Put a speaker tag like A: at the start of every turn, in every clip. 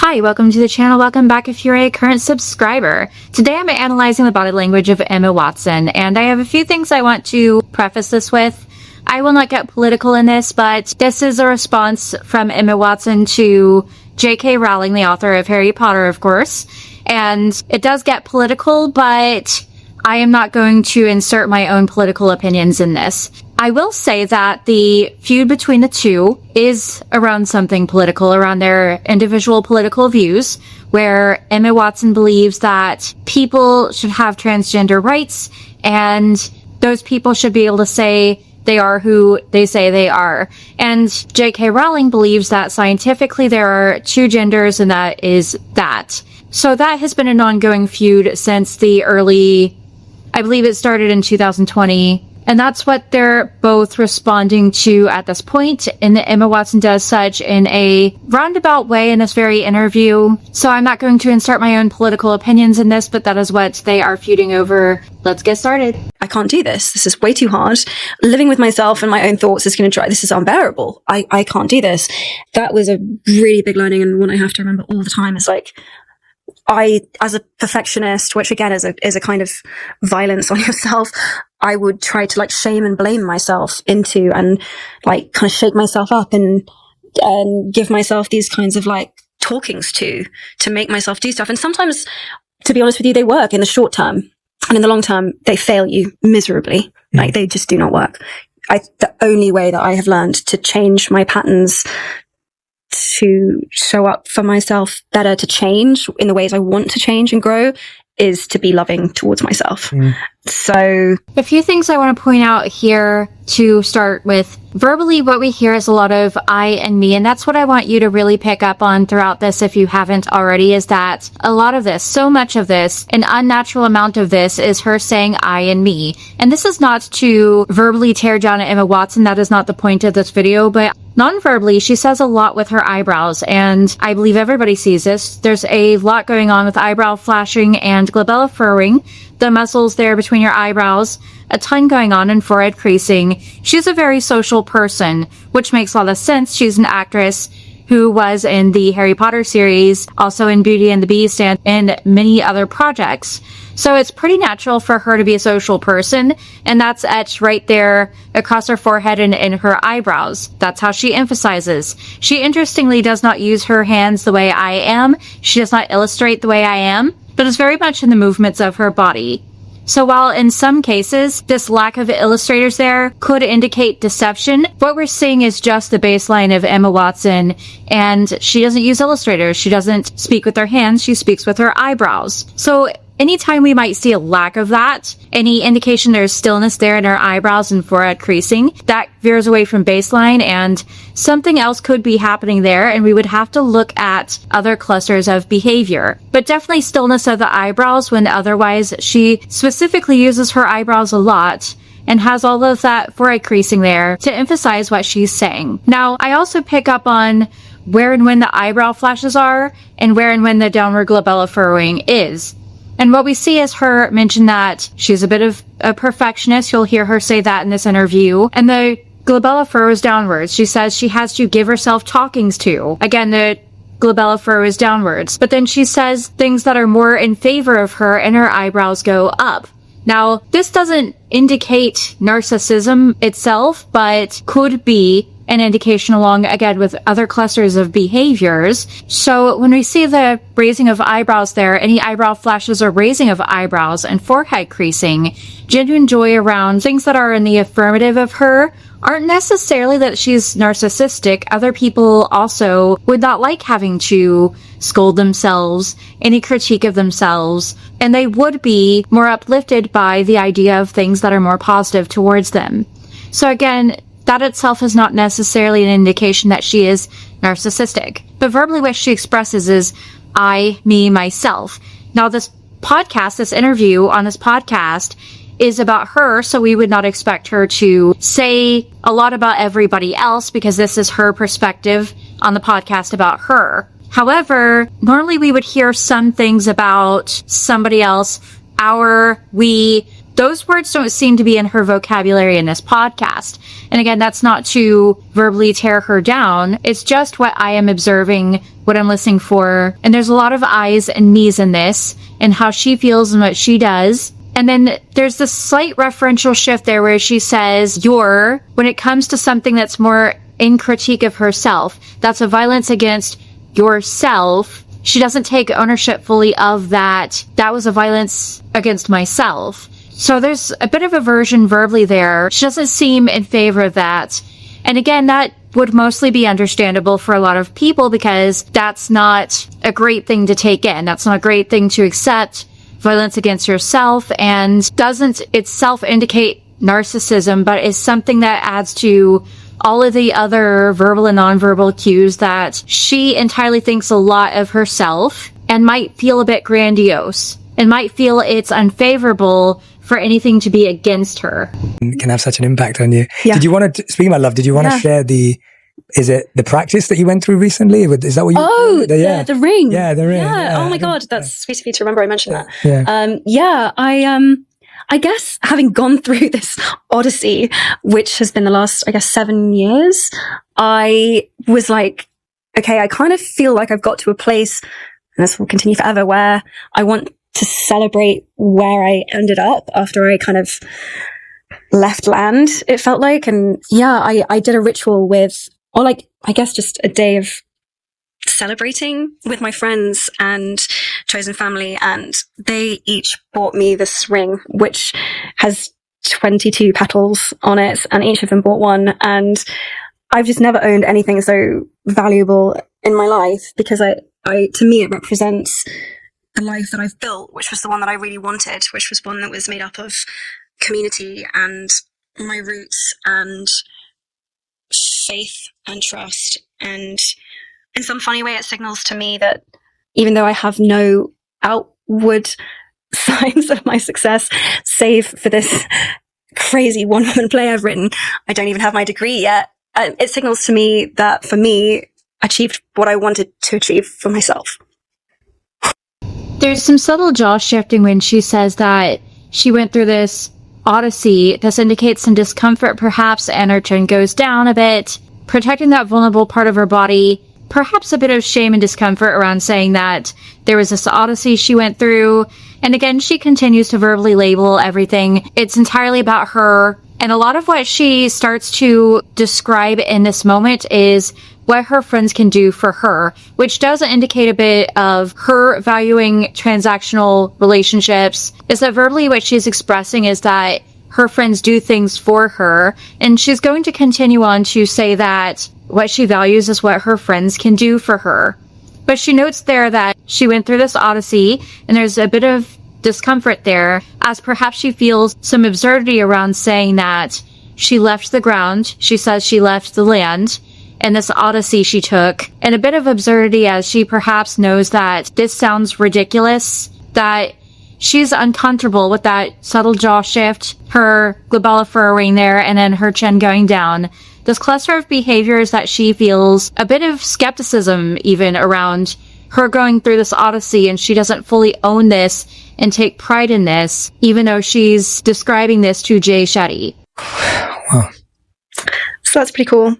A: Hi, welcome to the channel. Welcome back if you're a current subscriber. Today I'm analyzing the body language of Emma Watson, and I have a few things I want to preface this with. I will not get political in this, but this is a response from Emma Watson to J.K. Rowling, the author of Harry Potter, of course. And it does get political, but I am not going to insert my own political opinions in this. I will say that the feud between the two is around something political, around their individual political views, where Emma Watson believes that people should have transgender rights, and those people should be able to say they are who they say they are. And J.K. Rowling believes that scientifically there are two genders, and that is that. So that has been an ongoing feud since the early, I believe it started in 2020. And that's what they're both responding to at this point. And Emma Watson does such in a roundabout way in this very interview. So I'm not going to insert my own political opinions in this, but that is what they are feuding over. Let's get started.
B: I can't do this. This is way too hard. Living with myself and my own thoughts is going to try. This is unbearable. I can't do this. That was a really big learning, and one I have to remember all the time is like, as a perfectionist, which again is a kind of violence on yourself, I would try to like shame and blame myself into and like kind of shake myself up and give myself these kinds of like talkings to make myself do stuff. And sometimes, to be honest with you, they work in the short term, and in the long term, they fail you miserably. Like they just do not work. The only way that I have learned to change my patterns, to show up for myself better, to change in the ways I want to change and grow, is to be loving towards myself. So
A: a few things I want to point out here to start with. Verbally, what we hear is a lot of I and me, and that's what I want you to really pick up on throughout this if you haven't already, is that a lot of this, so much of this, an unnatural amount of this is her saying I and me. And this is not to verbally tear down Emma Watson, that is not the point of this video, but non-verbally, she says a lot with her eyebrows, and I believe everybody sees this. There's a lot going on with eyebrow flashing and glabella furrowing, the muscles there between your eyebrows, a ton going on, and forehead creasing. She's a very social person, which makes a lot of sense. She's an actress who was in the Harry Potter series, also in Beauty and the Beast, and in many other projects. So it's pretty natural for her to be a social person, and that's etched right there across her forehead and in her eyebrows. That's how she emphasizes. She interestingly does not use her hands the way I am. She does not illustrate the way I am, but is very much in the movements of her body. So while in some cases, this lack of illustrators there could indicate deception, what we're seeing is just the baseline of Emma Watson, and she doesn't use illustrators. She doesn't speak with her hands. She speaks with her eyebrows. So anytime we might see a lack of that, any indication there's stillness there in her eyebrows and forehead creasing, that veers away from baseline, and something else could be happening there, and we would have to look at other clusters of behavior. But definitely stillness of the eyebrows, when otherwise she specifically uses her eyebrows a lot and has all of that forehead creasing there to emphasize what she's saying. Now, I also pick up on where and when the eyebrow flashes are and where and when the downward glabella furrowing is. And what we see is her mention that she's a bit of a perfectionist. You'll hear her say that in this interview. And the glabella furrows downwards. She says she has to give herself talkings to. Again, the glabella furrows downwards. But then she says things that are more in favor of her, and her eyebrows go up. Now, this doesn't indicate narcissism itself, but could be an indication along, again, with other clusters of behaviors. So when we see the raising of eyebrows there, any eyebrow flashes or raising of eyebrows and forehead creasing, genuine joy around things that are in the affirmative of her aren't necessarily that she's narcissistic. Other people also would not like having to scold themselves, any critique of themselves, and they would be more uplifted by the idea of things that are more positive towards them. So again, that itself is not necessarily an indication that she is narcissistic. But verbally what she expresses is I, me, myself. Now this podcast, this interview on this podcast is about her, so we would not expect her to say a lot about everybody else because this is her perspective on the podcast about her. However, normally we would hear some things about somebody else, our, we, those words don't seem to be in her vocabulary in this podcast. And again, that's not to verbally tear her down. It's just what I am observing, what I'm listening for. And there's a lot of I's and me's in this, and how she feels and what she does. And then there's this slight referential shift there where she says, when it comes to something that's more in critique of herself, that's a violence against yourself. She doesn't take ownership fully of that. That was a violence against myself. So there's a bit of aversion verbally there. She doesn't seem in favor of that. And again, that would mostly be understandable for a lot of people because that's not a great thing to take in. That's not a great thing to accept. Violence against yourself, and doesn't itself indicate narcissism, but is something that adds to all of the other verbal and nonverbal cues that she entirely thinks a lot of herself and might feel a bit grandiose and might feel it's unfavorable for anything to be against her.
C: It can have such an impact on you.
B: Yeah.
C: Did you want to, speaking about love, did you want to share is it the practice that you went through recently? Is that what you...
B: Oh, the ring.
C: Yeah, the ring.
B: Yeah. Oh my God, that's sweet of you to remember I mentioned that.
C: Yeah.
B: I guess having gone through this Odyssey, which has been the last, 7 years, I was like, okay, I kind of feel like I've got to a place, and this will continue forever, where I want to celebrate where I ended up after I kind of left land, it felt like. And I did a ritual just a day of celebrating with my friends and chosen family, and they each bought me this ring which has 22 petals on it, and each of them bought one. And I've just never owned anything so valuable in my life, because to me it represents the life that I've built, which was the one that I really wanted, which was one that was made up of community and my roots and faith and trust. And in some funny way, it signals to me that even though I have no outward signs of my success, save for this crazy one-woman play I've written, I don't even have my degree yet. It signals to me that, for me, I achieved what I wanted to achieve for myself.
A: There's some subtle jaw shifting when she says that she went through this Odyssey. This indicates some discomfort, perhaps, and her chin goes down a bit, protecting that vulnerable part of her body. Perhaps a bit of shame and discomfort around saying that there was this Odyssey she went through. And again, she continues to verbally label everything. It's entirely about her. And a lot of what she starts to describe in this moment is what her friends can do for her, which does indicate a bit of her valuing transactional relationships. Is that verbally what she's expressing is that her friends do things for her. And she's going to continue on to say that what she values is what her friends can do for her. But she notes there that she went through this Odyssey, and there's a bit of discomfort there, as perhaps she feels some absurdity around saying that she left the ground. She says she left the land, and this Odyssey she took, and a bit of absurdity as she perhaps knows that this sounds ridiculous, that she's uncomfortable with that subtle jaw shift, her glabella furrowing there, and then her chin going down. This cluster of behaviors that she feels a bit of skepticism even around her going through this Odyssey, and she doesn't fully own this and take pride in this, even though she's describing this to Jay Shetty.
C: Wow.
B: So that's pretty cool.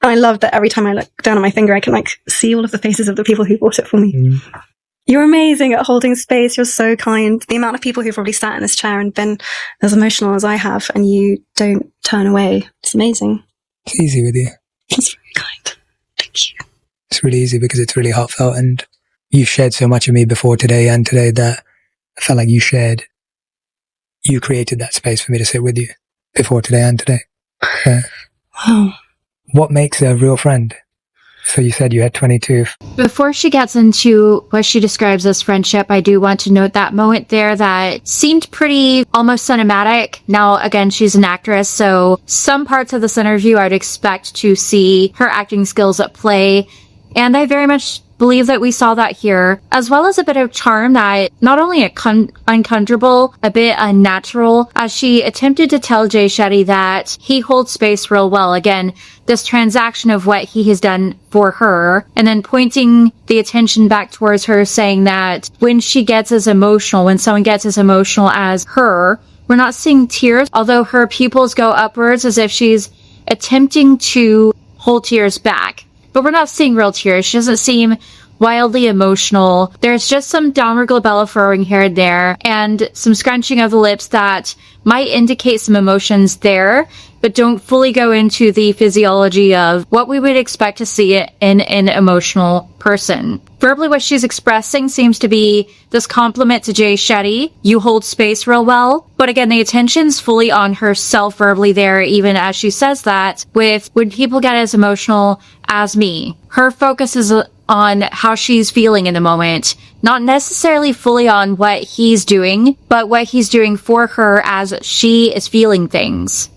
B: I love that every time I look down at my finger, I can see all of the faces of the people who bought it for me. Mm. You're amazing at holding space. You're so kind. The amount of people who've probably sat in this chair and been as emotional as I have, and you don't turn away. It's amazing.
C: It's easy with you.
B: That's very kind. Thank you.
C: It's really easy because it's really heartfelt, and you shared so much of me before today and today that I felt like you created that space for me to sit with you before today and today.
B: Wow.
C: What makes a real friend? So you said you had 22.
A: Before she gets into what she describes as friendship, I do want to note that moment there that seemed pretty almost cinematic. Now, again, she's an actress, so some parts of this interview I'd expect to see her acting skills at play. And I very much believe that we saw that here, as well as a bit of charm that not only uncomfortable, a bit unnatural, as she attempted to tell Jay Shetty that he holds space real well. Again, this transaction of what he has done for her, and then pointing the attention back towards her, saying that when someone gets as emotional as her, We're not seeing tears, although her pupils go upwards as if she's attempting to hold tears back. But we're not seeing real tears. She doesn't seem wildly emotional. There's just some downward glabella furrowing here and there, and some scrunching of the lips that might indicate some emotions there, but don't fully go into the physiology of what we would expect to see in an emotional person. Verbally, what she's expressing seems to be this compliment to Jay Shetty. You hold space real well. But again, the attention's fully on herself verbally there, even as she says that, with when people get as emotional as me. Her focus is on how she's feeling in the moment, not necessarily fully on what he's doing, but what he's doing for her as she is feeling things.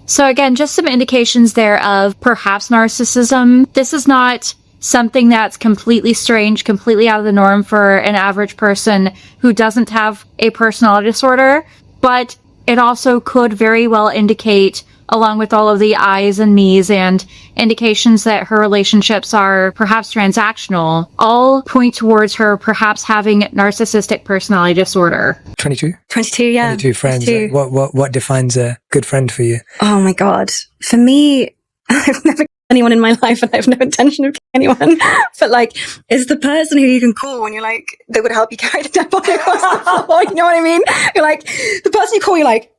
A: So again, just some indications there of perhaps narcissism. This is not something that's completely strange, completely out of the norm for an average person who doesn't have a personality disorder, but it also could very well indicate, along with all of the I's and me's and indications that her relationships are perhaps transactional, all point towards her perhaps having narcissistic personality disorder.
C: 22?
B: 22, yeah.
C: 22 friends.
B: 22.
C: What defines a good friend for you?
B: Oh my God. For me, I've never killed anyone in my life and I have no intention of killing anyone. But like, it's the person who you can call when you're like, that would help you carry the dead body across the floor. You know what I mean? You're like, the person you call, you're like,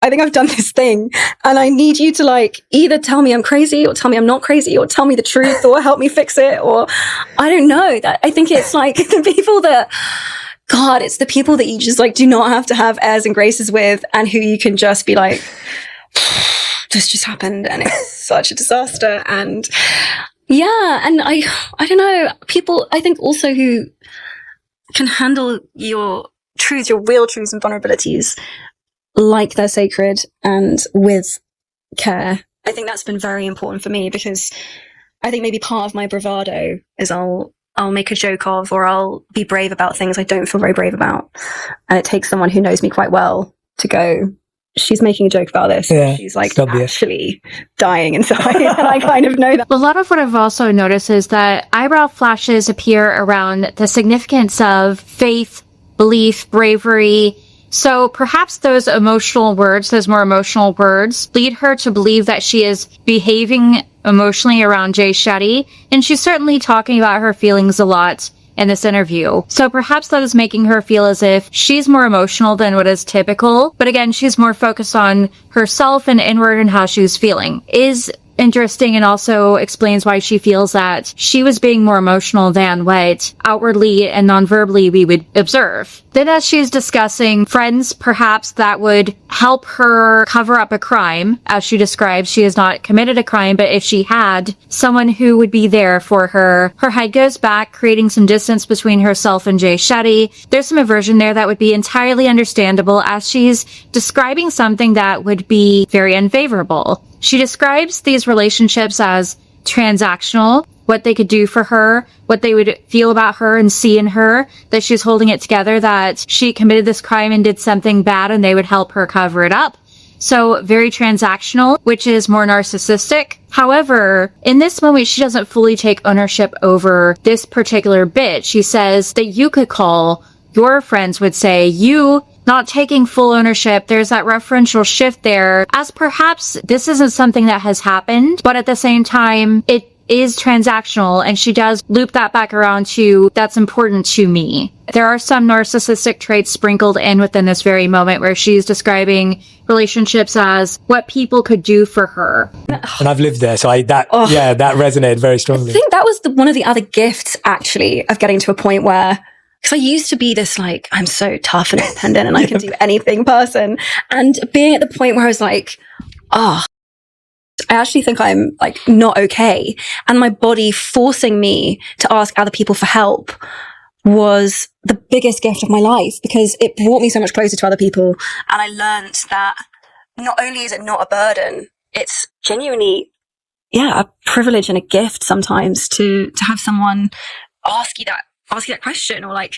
B: I think I've done this thing and I need you to like either tell me I'm crazy or tell me I'm not crazy or tell me the truth or help me fix it, or I don't know. That I think it's like the people that, God, it's the people that you just like do not have to have airs and graces with, and who you can just be like, this just happened and it's such a disaster. And yeah, and I don't know, people I think also who can handle your truths, your real truths and vulnerabilities like they're sacred and with care. I think that's been very important for me, because I think maybe part of my bravado is I'll make a joke of, or I'll be brave about things I don't feel very brave about. And it takes someone who knows me quite well to go, she's making a joke about this.
C: Yeah,
B: she's like actually dying inside. And I kind of know that.
A: A lot of what I've also noticed is that eyebrow flashes appear around the significance of faith, belief, bravery. So perhaps those emotional words, those more emotional words, lead her to believe that she is behaving emotionally around Jay Shetty, and she's certainly talking about her feelings a lot in this interview. So perhaps that is making her feel as if she's more emotional than what is typical, but again, she's more focused on herself and inward and how she's feeling. Is interesting, and also explains why she feels that she was being more emotional than what outwardly and non-verbally we would observe. Then as she's discussing friends perhaps that would help her cover up a crime, as she describes, she has not committed a crime, but if she had, someone who would be there for her. Her head goes back, creating some distance between herself and Jay Shetty. There's some aversion there that would be entirely understandable as she's describing something that would be very unfavorable. She describes these relationships as transactional, what they could do for her, what they would feel about her and see in her, that she's holding it together, that she committed this crime and did something bad and they would help her cover it up. So very transactional, which is more narcissistic. However, in this moment, she doesn't fully take ownership over this particular bit. She says that you could call, your friends would say, you not taking full ownership. There's that referential shift there, as perhaps this isn't something that has happened, but at the same time, it is transactional, and she does loop that back around to, that's important to me. There are some narcissistic traits sprinkled in within this very moment where she's describing relationships as what people could do for her.
C: And I've lived there, so that resonated very strongly.
B: I think that was one of the other gifts, actually, of getting to a point where, because I used to be this like, I'm so tough and independent and I can do anything person. And being at the point where I was like, I actually think I'm like not okay. And my body forcing me to ask other people for help was the biggest gift of my life, because it brought me so much closer to other people. And I learned that not only is it not a burden, it's genuinely, a privilege and a gift sometimes to have someone ask you that question, or like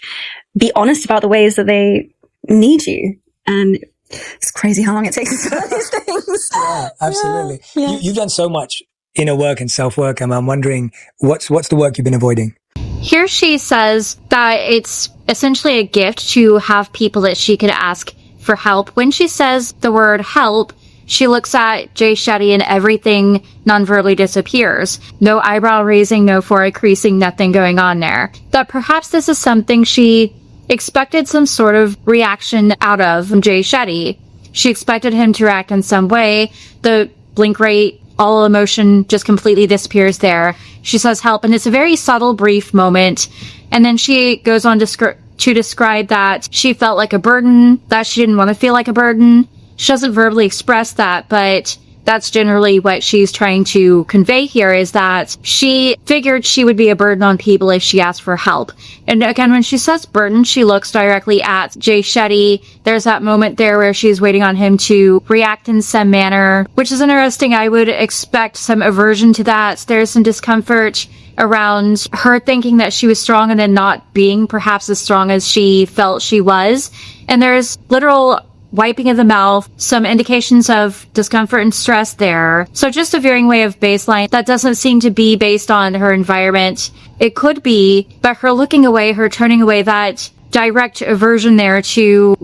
B: be honest about the ways that they need you. And it's crazy how long it takes for these things.
C: Yeah, absolutely.
B: Yeah.
C: You've done so much inner work and self-work, and I'm wondering what's the work you've been avoiding?
A: Here she says that it's essentially a gift to have people that she could ask for help. When she says the word help, she looks at Jay Shetty and everything non-verbally disappears. No eyebrow raising, no forehead creasing, nothing going on there. That perhaps this is something she expected some sort of reaction out of Jay Shetty. She expected him to react in some way. The blink rate, all emotion just completely disappears there. She says help, and it's a very subtle, brief moment. And then she goes on to describe that she felt like a burden, that she didn't want to feel like a burden. She doesn't verbally express that, but that's generally what she's trying to convey here, is that she figured she would be a burden on people if she asked for help. And again, when she says burden, she looks directly at Jay Shetty. There's that moment there where she's waiting on him to react in some manner, which is interesting. I would expect some aversion to that. There's some discomfort around her thinking that she was strong and then not being perhaps as strong as she felt she was. And there's literal wiping of the mouth, some indications of discomfort and stress there. So just a varying way of baseline that doesn't seem to be based on her environment. It could be, but her looking away, her turning away, that direct aversion there to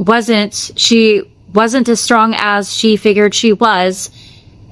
A: she wasn't as strong as she figured she was,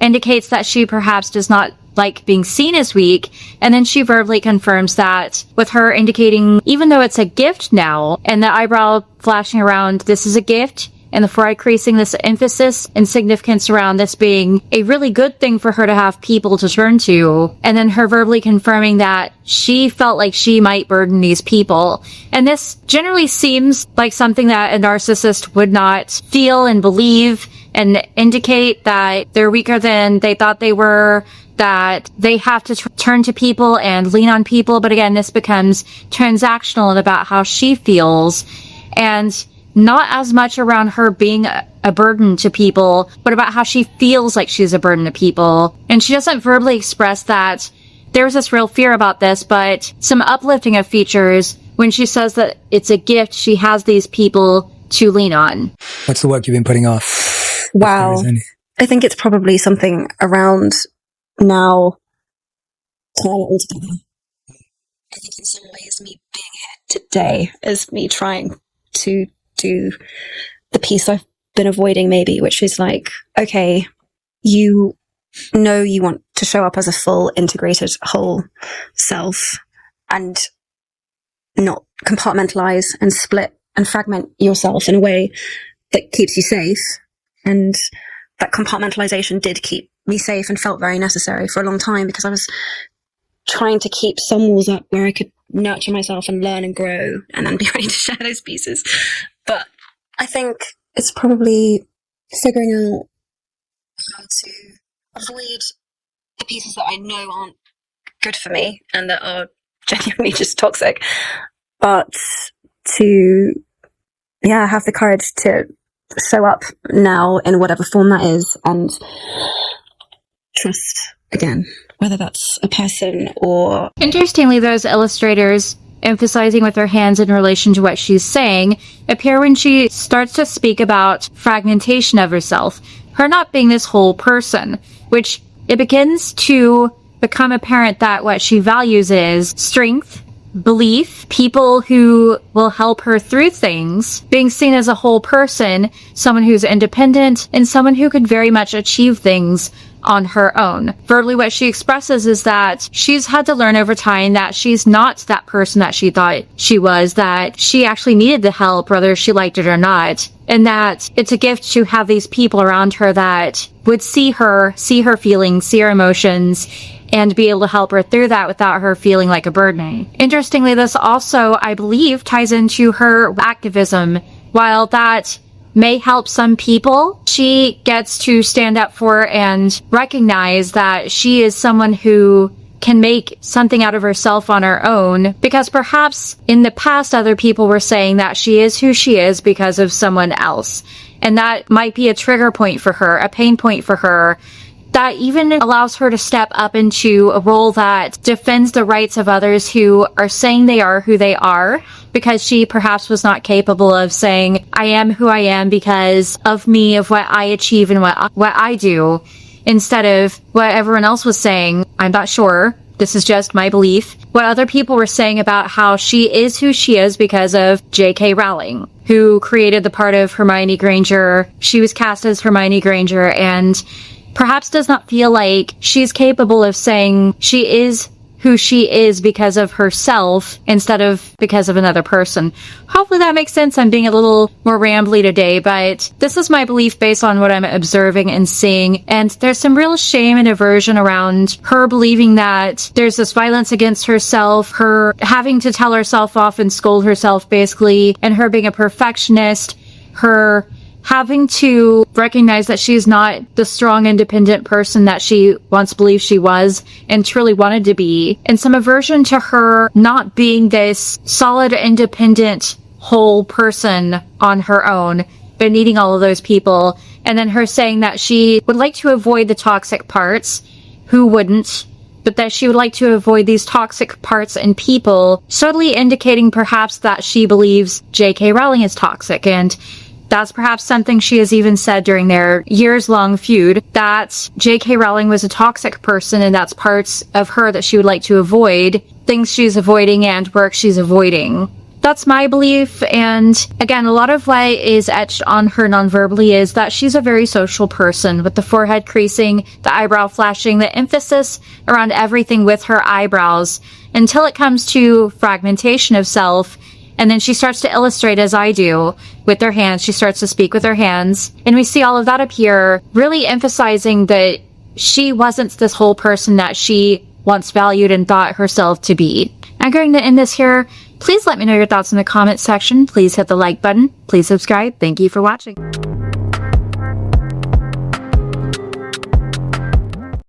A: indicates that she perhaps does not like being seen as weak. And then she verbally confirms that, with her indicating, even though it's a gift now, and the eyebrow flashing around, this is a gift, and the forehead creasing, this emphasis and significance around this being a really good thing for her to have people to turn to. And then her verbally confirming that she felt like she might burden these people. And this generally seems like something that a narcissist would not feel and believe, and indicate that they're weaker than they thought they were, that they have to turn to people and lean on people. But again, this becomes transactional and about how she feels, and not as much around her being a burden to people, but about how she feels like she's a burden to people. And she doesn't verbally express that there's this real fear about this, but some uplifting of features when she says that it's a gift. She has these people to lean on.
C: What's the work you've been putting off?
B: Wow. I think it's probably something around now tying it all together. I think in some ways me being here today is me trying to do the piece I've been avoiding, maybe, which is like, okay, you know you want to show up as a full integrated whole self and not compartmentalize and split and fragment yourself in a way that keeps you safe. And that compartmentalization did keep me safe and felt very necessary for a long time, because I was trying to keep some walls up where I could nurture myself and learn and grow and then be ready to share those pieces. But I think it's probably figuring out how to avoid the pieces that I know aren't good for me and that are genuinely just toxic, but to have the courage to show up now in whatever form that is, and trust again, whether that's a person or...
A: Interestingly, those illustrators emphasizing with her hands in relation to what she's saying appear when she starts to speak about fragmentation of herself, her not being this whole person, which it begins to become apparent that what she values is strength, belief, people who will help her through things, being seen as a whole person, someone who's independent, and someone who could very much achieve things on her own. Verbally, what she expresses is that she's had to learn over time that she's not that person that she thought she was, that she actually needed the help, whether she liked it or not, and that it's a gift to have these people around her that would see her feelings, see her emotions, and be able to help her through that without her feeling like a burden. Interestingly, this also, I believe, ties into her activism. While that may help some people, she gets to stand up for and recognize that she is someone who can make something out of herself on her own, because perhaps in the past other people were saying that she is who she is because of someone else. And that might be a trigger point for her, a pain point for her, that even allows her to step up into a role that defends the rights of others who are saying they are who they are, because she perhaps was not capable of saying, I am who I am because of me, of what I achieve and what I do, instead of what everyone else was saying, I'm not sure, this is just my belief, what other people were saying about how she is who she is because of J.K. Rowling, who created the part of Hermione Granger. She was cast as Hermione Granger and perhaps does not feel like she's capable of saying she is who she is because of herself instead of because of another person. Hopefully that makes sense. I'm being a little more rambly today, but this is my belief based on what I'm observing and seeing. And there's some real shame and aversion around her believing that there's this violence against herself, her having to tell herself off and scold herself basically, and her being a perfectionist, her having to recognize that she's not the strong, independent person that she once believed she was and truly wanted to be, and some aversion to her not being this solid, independent, whole person on her own, but needing all of those people, and then her saying that she would like to avoid the toxic parts. Who wouldn't? But that she would like to avoid these toxic parts in people, subtly indicating perhaps that she believes J.K. Rowling is toxic, and that's perhaps something she has even said during their years-long feud, that J.K. Rowling was a toxic person and that's parts of her that she would like to avoid, things she's avoiding and work she's avoiding. That's my belief, and again, a lot of what is etched on her non-verbally is that she's a very social person, with the forehead creasing, the eyebrow flashing, the emphasis around everything with her eyebrows, until it comes to fragmentation of self. And then she starts to illustrate, as I do, with her hands. She starts to speak with her hands. And we see all of that appear, really emphasizing that she wasn't this whole person that she once valued and thought herself to be. I'm going to end this here. Please let me know your thoughts in the comments section. Please hit the like button. Please subscribe. Thank you for watching.